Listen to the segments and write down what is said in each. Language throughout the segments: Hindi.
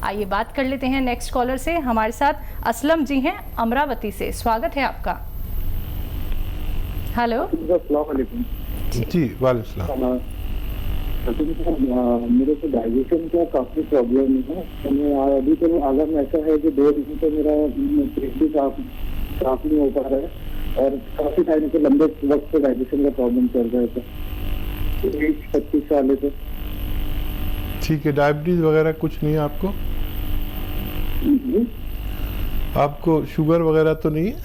आइए बात कर लेते हैं नेक्स्ट कॉलर से। हमारे साथ असलम जी हैं अमरावती से, स्वागत है आपका। हेलो जी, वालेकुम। मेरे को डाइजेशन का काफी प्रॉब्लम है। तो मैं अभी तो आलम ऐसा है कि 2 दिन से मेरा पेट भी साफ नहीं हो पा रहा है और काफी टाइम से लंबे वक्त से डाइजेशन का प्रॉब्लम चल रहा है। 25 साल से। ठीक है, डायबिटीज वगैरह कुछ नहीं है आपको? आपको शुगर वगैरह तो नहीं है?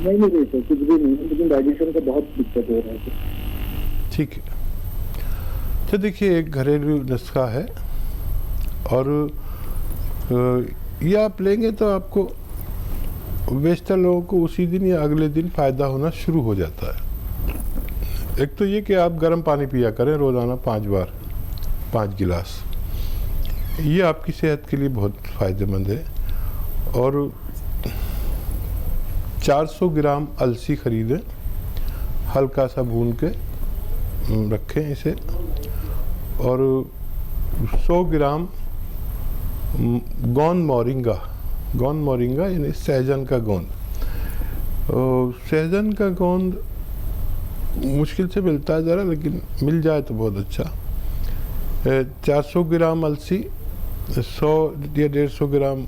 नहीं सर, कुछ भी नहीं है, लेकिन डाइजेशन का बहुत दिक्कत हो रहा है। ठीक है, तो देखिए एक घरेलू नुस्खा है और ये आप लेंगे तो आपको बेशतर लोगों को उसी दिन या अगले दिन फ़ायदा होना शुरू हो जाता है। एक तो ये कि आप गर्म पानी पिया करें रोज़ाना 5 बार, 5 गिलास। ये आपकी सेहत के लिए बहुत फ़ायदेमंद है। और 400 ग्राम अलसी ख़रीदें, हल्का सा भून के रखें इसे, और 100 ग्राम गोंद मोरिंगा यानी सहजन का गोंद। सहजन का गोंद मुश्किल से मिलता है ज़रा, लेकिन मिल जाए तो बहुत अच्छा। 400 ग्राम अलसी, 100 या 150 ग्राम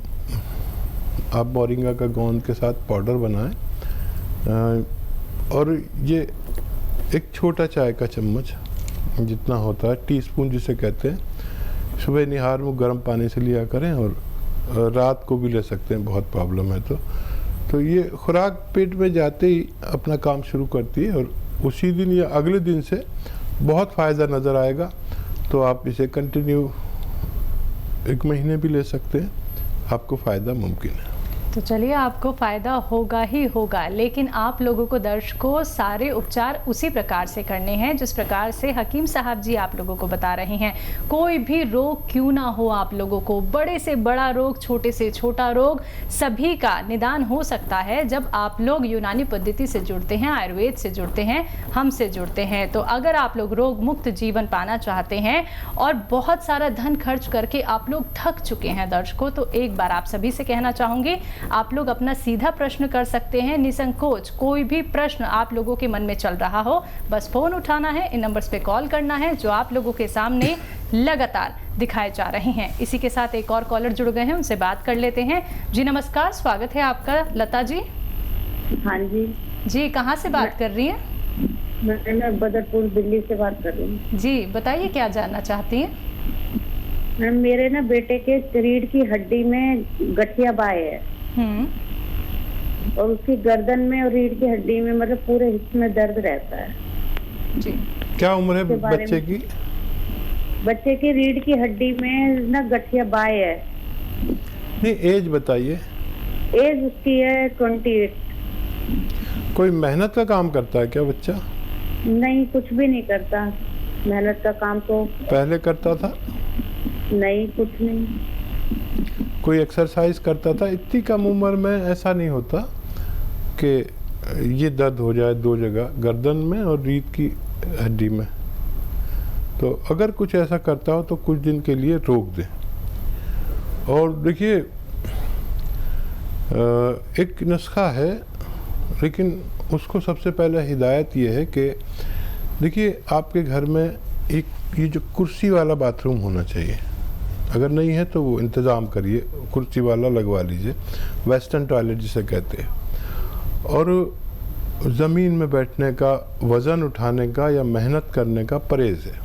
आप मोरिंगा का गोंद के साथ पाउडर बनाएं, और ये एक छोटा चाय का चम्मच जितना होता है, टीस्पून जिसे कहते हैं, सुबह निहार में गर्म पानी से लिया करें और रात को भी ले सकते हैं, बहुत प्रॉब्लम है तो ये खुराक पेट में जाते ही अपना काम शुरू करती है और उसी दिन या अगले दिन से बहुत फ़ायदा नज़र आएगा। तो आप इसे कंटिन्यू 1 महीने भी ले सकते हैं, आपको फ़ायदा मुमकिन है। तो चलिए, आपको फ़ायदा होगा ही होगा, लेकिन आप लोगों को दर्शकों सारे उपचार उसी प्रकार से करने हैं जिस प्रकार से हकीम साहब जी आप लोगों को बता रहे हैं। कोई भी रोग क्यों ना हो, आप लोगों को बड़े से बड़ा रोग, छोटे से छोटा रोग, सभी का निदान हो सकता है जब आप लोग यूनानी पद्धति से जुड़ते हैं, आयुर्वेद से जुड़ते हैं, हमसे जुड़ते हैं। तो अगर आप लोग रोग मुक्त जीवन पाना चाहते हैं और बहुत सारा धन खर्च करके आप लोग थक चुके हैं दर्शकों, तो एक बार आप सभी से कहना चाहूँगी, आप लोग अपना सीधा प्रश्न कर सकते हैं निसंकोच। कोई भी प्रश्न आप लोगों के मन में चल रहा हो, बस फ़ोन उठाना है, इन नंबर्स पे कॉल करना है जो आप लोगों के सामने लगातार दिखाए जा रहे हैं। इसी के साथ एक और कॉलर जुड़ गए हैं, उनसे बात कर लेते हैं। जी नमस्कार, स्वागत है आपका लता जी। हाँ जी। जी, कहाँ से बात कर रही हैं? मैं बदरपुर दिल्ली से बात कर रही हूँ। जी बताइए, क्या जानना चाहती हैं? मैम, मेरे ना बेटे के रीढ़ की हड्डी में गठिया बाय है और उसकी गर्दन में और रीढ़ की हड्डी में, मतलब पूरे हिस्से में दर्द रहता है जी। क्या उम्र है बच्चे की? बच्चे की रीढ़ की हड्डी में ना गठिया बाय है। नहीं, एज बताइए। एज उसकी है 28। कोई मेहनत का काम करता है क्या बच्चा? नहीं, कुछ भी नहीं करता। मेहनत का काम तो पहले करता था? नहीं, कुछ नहीं। कोई एक्सरसाइज करता था? इतनी कम उम्र में ऐसा नहीं होता कि ये दर्द हो जाए 2 जगह, गर्दन में और रीढ़ की हड्डी में। तो अगर कुछ ऐसा करता हो तो कुछ दिन के लिए रोक दें। और देखिए एक नुस्खा है, लेकिन उसको सबसे पहले हिदायत ये है कि देखिए आपके घर में एक ये जो कुर्सी वाला बाथरूम होना चाहिए। अगर नहीं है तो वो इंतज़ाम करिए, कुर्सी वाला लगवा लीजिए, वेस्टर्न टॉयलेट जिसे कहते हैं। और ज़मीन में बैठने का, वज़न उठाने का या मेहनत करने का परहेज़ है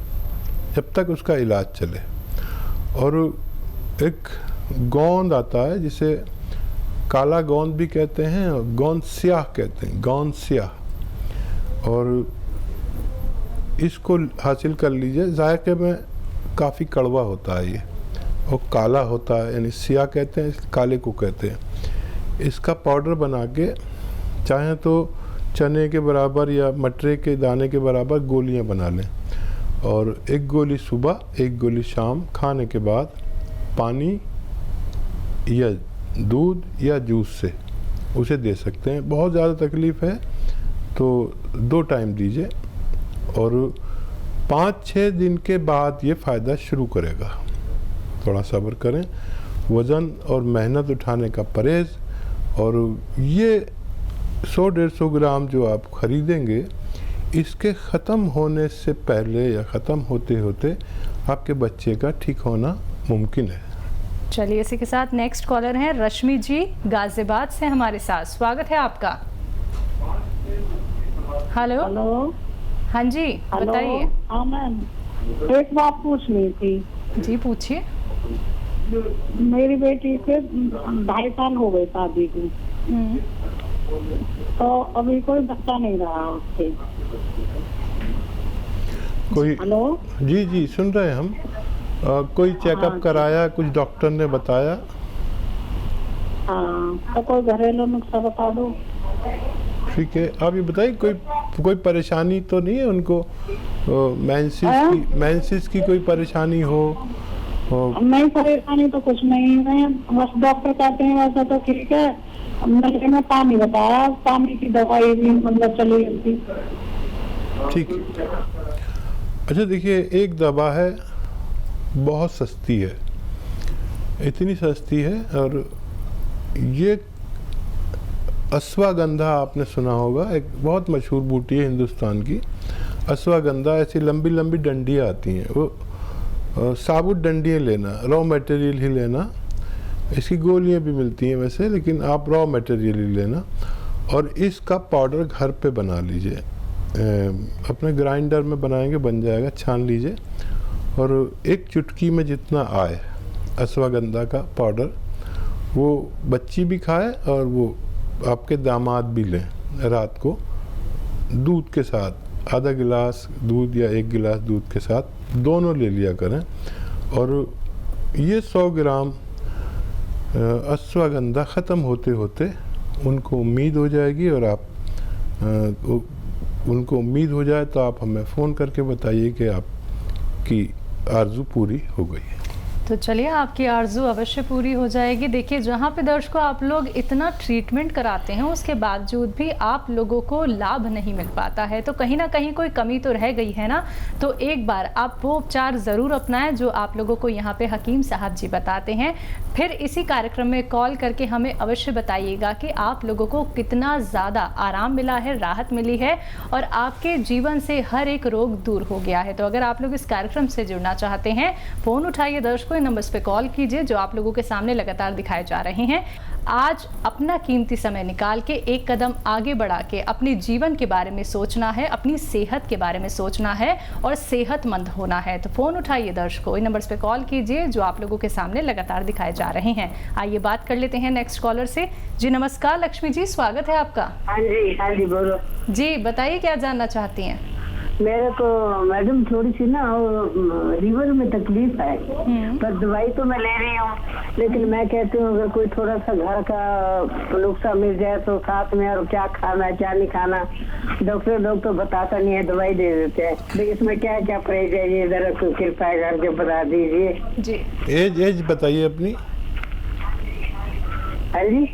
जब तक उसका इलाज चले। और एक गोंद आता है जिसे काला गोंद भी कहते हैं और गोंद स्याह कहते हैं, गोंद स्याह, और इसको हासिल कर लीजिए। जायके में काफ़ी कड़वा होता है ये और काला होता है, यानी स्याह कहते हैं, काले को कहते हैं। इसका पाउडर बना के चाहें तो चने के बराबर या मटरे के दाने के बराबर गोलियां बना लें, और 1 गोली सुबह 1 गोली शाम खाने के बाद पानी या दूध या जूस से उसे दे सकते हैं। बहुत ज़्यादा तकलीफ़ है तो 2 टाइम दीजिए और 5-6 दिन के बाद ये फ़ायदा शुरू करेगा। थोड़ा सब्र करें वज़न और मेहनत उठाने का परहेज़। और ये 100-150 ग्राम जो आप ख़रीदेंगे, इसके ख़त्म होने से पहले या ख़त्म होते होते आपके बच्चे का ठीक होना मुमकिन है। चलिए, इसी के साथ नेक्स्ट कॉलर हैं रश्मि जी गाजियाबाद से हमारे साथ। स्वागत है आपका। हेलो। हेलो। हाँ जी, बताइए। हाँ मैम, एक बात पूछनी थी। जी पूछिए। मेरी बेटी के 2.5 साल हो गए शादी को, तो अभी कोई बच्चा नहीं रहा उसके। कोई हेलो। जी जी सुन रहे हैं हम। कोई चेकअप कराया, कुछ डॉक्टर ने बताया? हाँ, तो कोई घरेलू नुस्खा बता दो। ठीक है, आप ये बताइए कोई परेशानी तो नहीं है उनको? मेंसेस की कोई परेशानी हो? नहीं, परेशानी तो कुछ नहीं है, बस डॉक्टर कहते हैं वैसा तो ठीक है। मैंने पानी बताया, पानी की दवाई भी मतलब चली गई। ठीक है। अच्छा देखिए, एक दवा है बहुत सस्ती है, इतनी सस्ती है, और ये अश्वगंधा आपने सुना होगा, एक बहुत मशहूर बूटी है हिंदुस्तान की। अश्वगंधा ऐसी लंबी लंबी डंडियाँ आती हैं, वो साबुत डंडियाँ लेना, रॉ मटेरियल ही लेना। इसकी गोलियाँ भी मिलती हैं वैसे, लेकिन आप रॉ मटेरियल ही लेना। और इसका पाउडर घर पे बना लीजिए, अपने ग्राइंडर में बनाएंगे, बन जाएगा, छान लीजिए। और एक चुटकी में जितना आए अश्वगंधा का पाउडर, वो बच्ची भी खाए और वो आपके दामाद भी लें। रात को दूध के साथ, आधा गिलास दूध या 1 गिलास दूध के साथ दोनों ले लिया करें। और ये 100 ग्राम अश्वगंधा ख़त्म होते होते उनको उम्मीद हो जाएगी, और आप उनको उम्मीद हो जाए तो आप हमें फ़ोन करके बताइए कि आपकी आरज़ू पूरी हो गई है। तो चलिए, आपकी आरज़ू अवश्य पूरी हो जाएगी। देखिए, जहाँ पे दर्शकों आप लोग इतना ट्रीटमेंट कराते हैं, उसके बावजूद भी आप लोगों को लाभ नहीं मिल पाता है, तो कहीं ना कहीं कोई कमी तो रह गई है ना। तो एक बार आप वो उपचार ज़रूर अपनाएं जो आप लोगों को यहाँ पे हकीम साहब जी बताते हैं। फिर इसी कार्यक्रम में कॉल करके हमें अवश्य बताइएगा कि आप लोगों को कितना ज़्यादा आराम मिला है, राहत मिली है, और आपके जीवन से हर एक रोग दूर हो गया है। तो अगर आप लोग इस कार्यक्रम से जुड़ना चाहते हैं, फ़ोन उठाइए दर्शकों, नंबर्स पे कॉल कीजिए जो आप लोगों के सामने लगातार दिखाए जा रहे हैं। आज अपना कीमती समय निकाल के एक कदम आगे बढ़ा के अपने जीवन के बारे में सोचना है, अपनी सेहत के बारे में सोचना है और सेहतमंद होना है। तो फ़ोन उठाइए दर्शकों, इन नंबर्स पे कॉल कीजिए जो आप लोगों के सामने लगातार दिखाए जा रहे हैं। आइए बात कर लेते हैं नेक्स्ट कॉलर से। जी नमस्कार लक्ष्मी जी, स्वागत है आपका। हाँ जी बोलो जी बताइए, क्या जानना चाहती हैं? मेरे को मैडम थोड़ी सी ना लीवर में तकलीफ है, पर दवाई तो मैं ले रही हूँ, लेकिन मैं कहती हूँ अगर कोई थोड़ा सा घर का नुस्खा मिल जाए तो साथ में, और क्या खाना क्या नहीं खाना, डॉक्टर लोग तो बताता नहीं है, दवाई दे देते हैं। तो इसमें क्या क्या परहेज है, ये जरा कृपया करके बता दीजिए जी। एज बताइए अपनी। हाँ जी,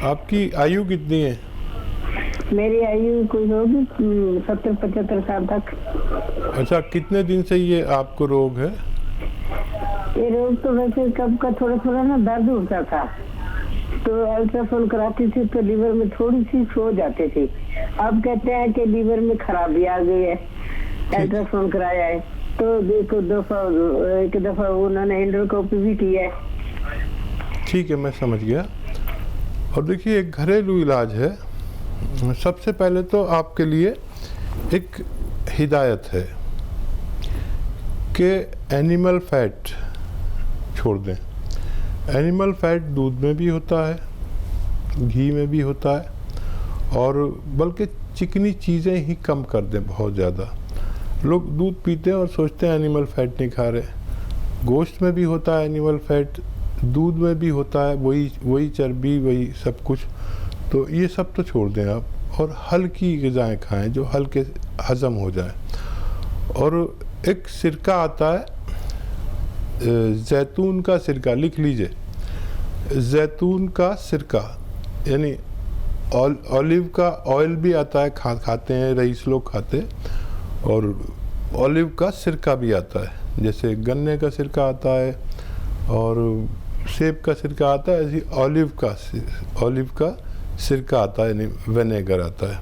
आपकी आयु कितनी है? मेरी आयु कोई होगी 70-75 साल तक। अच्छा, कितने दिन से ये आपको रोग है? ये रोग तो वैसे कब का थोड़ा थोड़ा ना दर्द होता था, तो अल्ट्रासाउंड कराती थी तो लीवर में थोड़ी सी सो जाती थी। अब कहते हैं कि लीवर में खराबी आ गई है, अल्ट्रासाउंड कराया है तो एक दफा उन्होंने एंडोस्कोपी भी की है। ठीक है, मैं समझ गया। और देखिए, एक घरेलू इलाज है। सबसे पहले तो आपके लिए एक हिदायत है कि एनिमल फैट छोड़ दें। एनिमल फैट दूध में भी होता है, घी में भी होता है, और बल्कि चिकनी चीज़ें ही कम कर दें। बहुत ज़्यादा लोग दूध पीते हैं और सोचते हैं एनिमल फैट नहीं खा रहे। गोश्त में भी होता है एनिमल फैट, दूध में भी होता है, वही चर्बी, वही सब कुछ। तो ये सब तो छोड़ दें आप, और हल्की ग़िज़ाएँ खाएं जो हल्के हज़म हो जाए। और एक सिरका आता है, जैतून का सिरका, लिख लीजिए, जैतून का सिरका, यानी ऑलिव का ऑयल भी आता है, खाते हैं, रईस लोग खाते हैं, और ऑलिव का सिरका भी आता है, जैसे गन्ने का सिरका आता है, और सेब का सिरका आता है, ऐसी ऑलिव का सिरका आता है, यानी विनेगर आता है।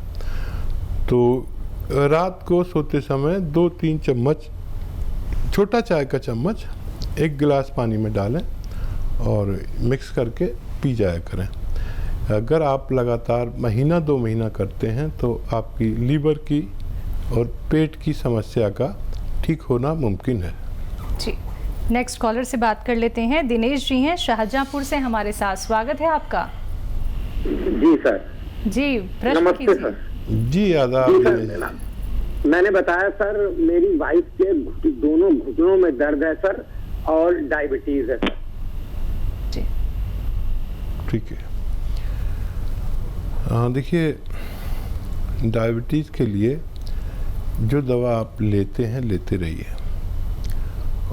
तो रात को सोते समय 2-3 चम्मच, छोटा चाय का चम्मच 1 गिलास पानी में डालें और मिक्स करके पी जाया करें। अगर आप लगातार महीना 2 महीना करते हैं तो आपकी लीवर की और पेट की समस्या का ठीक होना मुमकिन है। जी, नेक्स्ट कॉलर से बात कर लेते हैं। दिनेश जी हैं शाहजहांपुर से हमारे साथ, स्वागत है आपका। जी सर। जी, प्रश्न नमस्ते कीजिए। सर। जी आदाब। जी सर, मैंने बताया सर मेरी वाइफ के दोनों घुटनों में दर्द है सर और डायबिटीज है सर। जी, ठीक है। देखिए, डायबिटीज़ के लिए जो दवा आप लेते हैं लेते रहिए,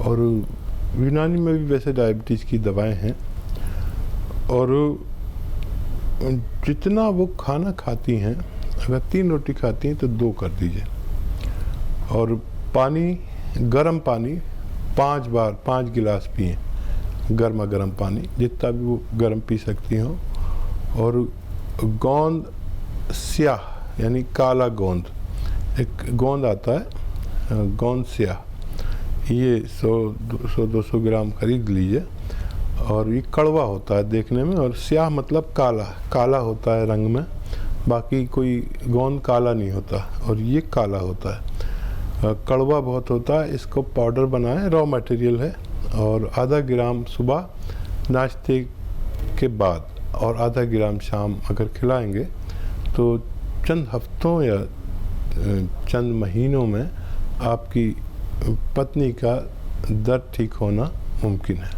और यूनानी में भी वैसे डायबिटीज़ की दवाएं हैं, और जितना वो खाना खाती हैं, अगर 3 रोटी खाती हैं तो 2 कर दीजिए, और पानी, गर्म पानी 5 बार 5 गिलास पिए, गर्मा गर्म पानी जितना भी वो गर्म पी सकती हो। और गोंद स्याह यानी काला गोंद, एक गोंद आता है गोंद स्याह, ये 100-200 ग्राम खरीद लीजिए। और ये कड़वा होता है देखने में, और स्याह मतलब काला होता है रंग में, बाकी कोई गोंद काला नहीं होता, और ये काला होता है, कड़वा बहुत होता है। इसको पाउडर बनाएं, रॉ मटेरियल है, और आधा ग्राम सुबह नाश्ते के बाद और आधा ग्राम शाम अगर खिलाएंगे तो चंद हफ्तों या चंद महीनों में आपकी पत्नी का दर्द ठीक होना मुमकिन है।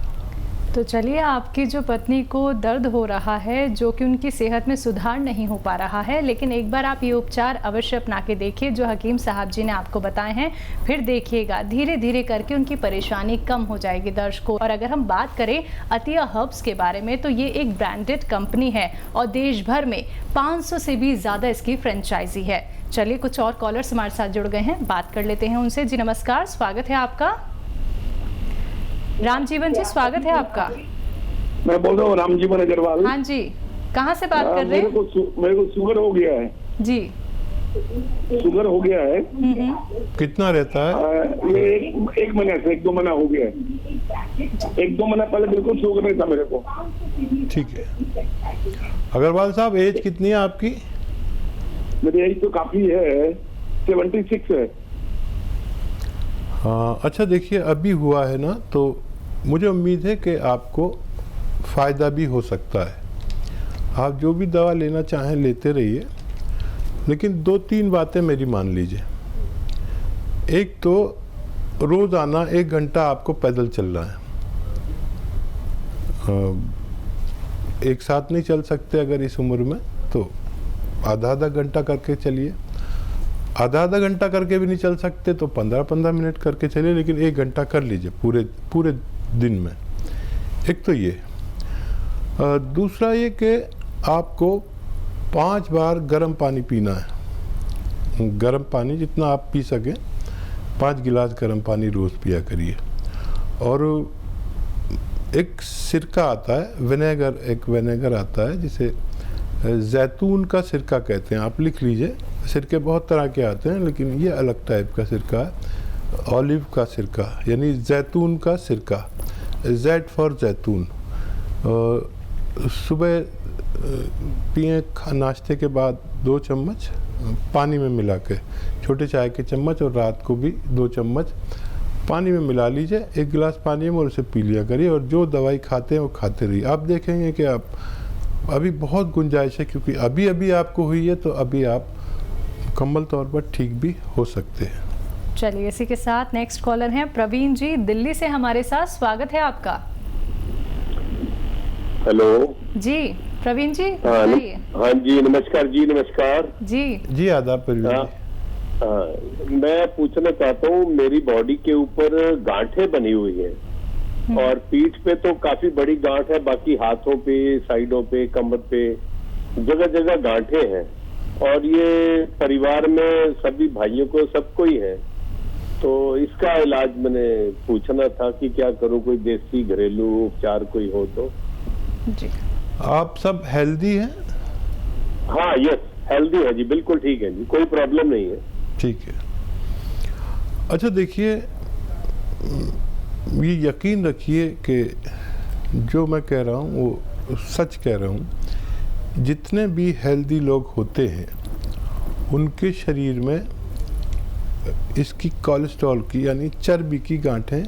तो चलिए, आपकी जो पत्नी को दर्द हो रहा है, जो कि उनकी सेहत में सुधार नहीं हो पा रहा है, लेकिन एक बार आप ये उपचार अवश्य अपना के देखिए जो हकीम साहब जी ने आपको बताए हैं। फिर देखिएगा धीरे धीरे करके उनकी परेशानी कम हो जाएगी दर्शकों। और अगर हम बात करें अतिया हर्ब्स के बारे में, तो ये एक ब्रांडेड कंपनी है और देश भर में 500 से भी ज़्यादा इसकी फ्रेंचाइजी है। चलिए, कुछ और कॉलर्स हमारे साथ जुड़ गए हैं, बात कर लेते हैं उनसे। जी नमस्कार, स्वागत है आपका। रामजीवन जी, स्वागत है आपका। मैं बोल रहा हूँ रामजीवन अग्रवाल। हाँ जी, कहाँ से बात कर रहे हैं? मेरे को शुगर हो गया है जी। शुगर हो गया है। कितना रहता है? ये एक महीने से 1-2 महीना हो गया है। 1-2 महीना पहले बिल्कुल शुगर नहीं था मेरे को। ठीक है। अग्रवाल साहब, एज कितनी है आपकी? मेरी एज तो काफी है, 76 है। हाँ, अच्छा देखिए, अभी हुआ है ना, तो मुझे उम्मीद है कि आपको फ़ायदा भी हो सकता है। आप जो भी दवा लेना चाहें लेते रहिए, लेकिन 2-3 बातें मेरी मान लीजिए। एक तो रोज़ाना 1 घंटा आपको पैदल चलना है। एक साथ नहीं चल सकते अगर इस उम्र में, तो आधा घंटा करके चलिए। आधा घंटा करके भी नहीं चल सकते तो 15-15 मिनट करके चलिए, लेकिन 1 घंटा कर लीजिए पूरे दिन में। एक तो ये। दूसरा ये कि आपको 5 बार गर्म पानी पीना है। गर्म पानी जितना आप पी सकें, 5 गिलास गर्म पानी रोज़ पिया करिए। और एक सिरका आता है, विनेगर आता है जिसे जैतून का सिरका कहते हैं, आप लिख लीजिए। सिरके बहुत तरह के आते हैं, लेकिन ये अलग टाइप का सिरका है, ऑलिव का सिरका यानी जैतून का सिरका, जेड फॉर जैतून। सुबह पिए नाश्ते के बाद 2 चम्मच पानी में मिला के, छोटे चाय के चम्मच, और रात को भी 2 चम्मच पानी में मिला लीजिए 1 गिलास पानी में, और उसे पी लिया करिए। और जो दवाई खाते हैं वो खाते रहिए। आप देखेंगे कि आप अभी बहुत गुंजाइश है, क्योंकि अभी आपको हुई है, तो अभी आप मुकम्मल तौर पर ठीक भी हो सकते हैं। चलिए, इसी के साथ नेक्स्ट कॉलर हैं प्रवीण जी, दिल्ली से हमारे साथ, स्वागत है आपका। हेलो जी प्रवीण जी, हाँ जी, नमस्कार जी। नमस्कार जी। आदाब प्रवीण जी। मैं पूछना चाहता हूँ, मेरी बॉडी के ऊपर गांठें बनी हुई है, और पीठ पे तो काफी बड़ी गांठ है, बाकी हाथों पे, साइडों पे, कमर पे जगह जगह गांठें हैं, और ये परिवार में सभी भाइयों को सबको ही है। तो इसका इलाज मैंने पूछना था कि क्या करूं, कोई देसी घरेलू उपचार कोई हो तो। जी आप सब हेल्दी हैं? हाँ यस, हेल्दी है जी, बिल्कुल ठीक है जी, कोई प्रॉब्लम नहीं है। ठीक है। अच्छा देखिए, ये यकीन रखिए कि जो मैं कह रहा हूँ वो सच कह रहा हूँ। जितने भी हेल्दी लोग होते हैं उनके शरीर में इसकी कोलेस्ट्रॉल की यानी चर्बी की गांठें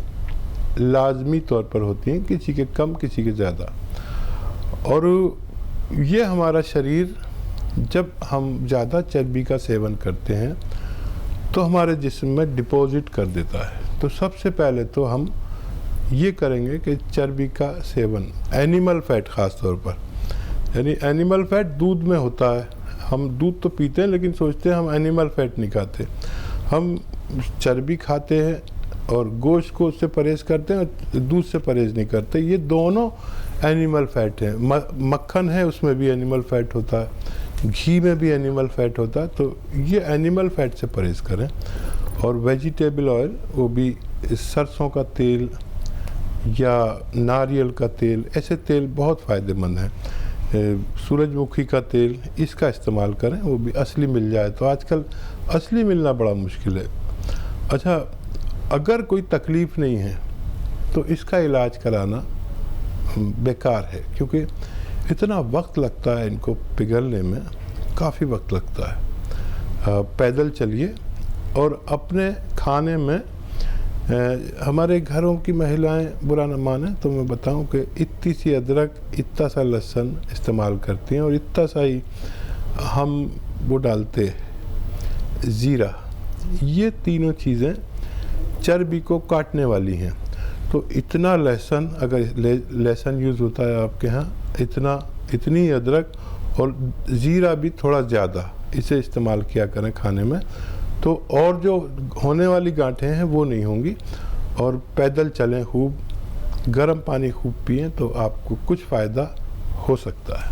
लाजमी तौर पर होती हैं, किसी के कम किसी के ज़्यादा। और ये हमारा शरीर जब हम ज़्यादा चर्बी का सेवन करते हैं तो हमारे जिस्म में डिपॉजिट कर देता है। तो सबसे पहले तो हम ये करेंगे कि चर्बी का सेवन, एनिमल फैट ख़ास तौर पर, यानी एनिमल फैट दूध में होता है। हम दूध तो पीते हैं लेकिन सोचते हैं हम एनिमल फैट नहीं खाते। हम चर्बी खाते हैं और गोश्त को उससे परहेज़ करते हैं, दूध से परहेज़ नहीं करते। ये दोनों एनिमल फैट हैं। मक्खन है, उसमें भी एनिमल फैट होता है, घी में भी एनिमल फैट होता है। तो ये एनिमल फैट से परहेज़ करें। और वेजिटेबल ऑयल, वो भी सरसों का तेल या नारियल का तेल, ऐसे तेल बहुत फ़ायदेमंद हैं। सूरजमुखी का तेल, इसका इस्तेमाल करें, वो भी असली मिल जाए। तो आजकल असली मिलना बड़ा मुश्किल है। अच्छा, अगर कोई तकलीफ़ नहीं है तो इसका इलाज कराना बेकार है, क्योंकि इतना वक्त लगता है इनको पिघलने में, काफ़ी वक्त लगता है। पैदल चलिए और अपने खाने में हमारे घरों की महिलाएं बुरा न माने तो मैं बताऊं कि इतनी सी अदरक, इतना सा लहसुन इस्तेमाल करती हैं और इतना सा ही हम वो डालते ज़ीरा। ये तीनों चीज़ें चर्बी को काटने वाली हैं। तो इतना लहसुन, अगर लहसुन यूज़ होता है आपके यहाँ, इतनी अदरक और ज़ीरा भी थोड़ा ज़्यादा, इसे इस्तेमाल किया करें खाने में। तो और जो होने वाली गांठें हैं वो नहीं होंगी। और पैदल चलें खूब, गर्म पानी खूब पिएं तो आपको कुछ फ़ायदा हो सकता है।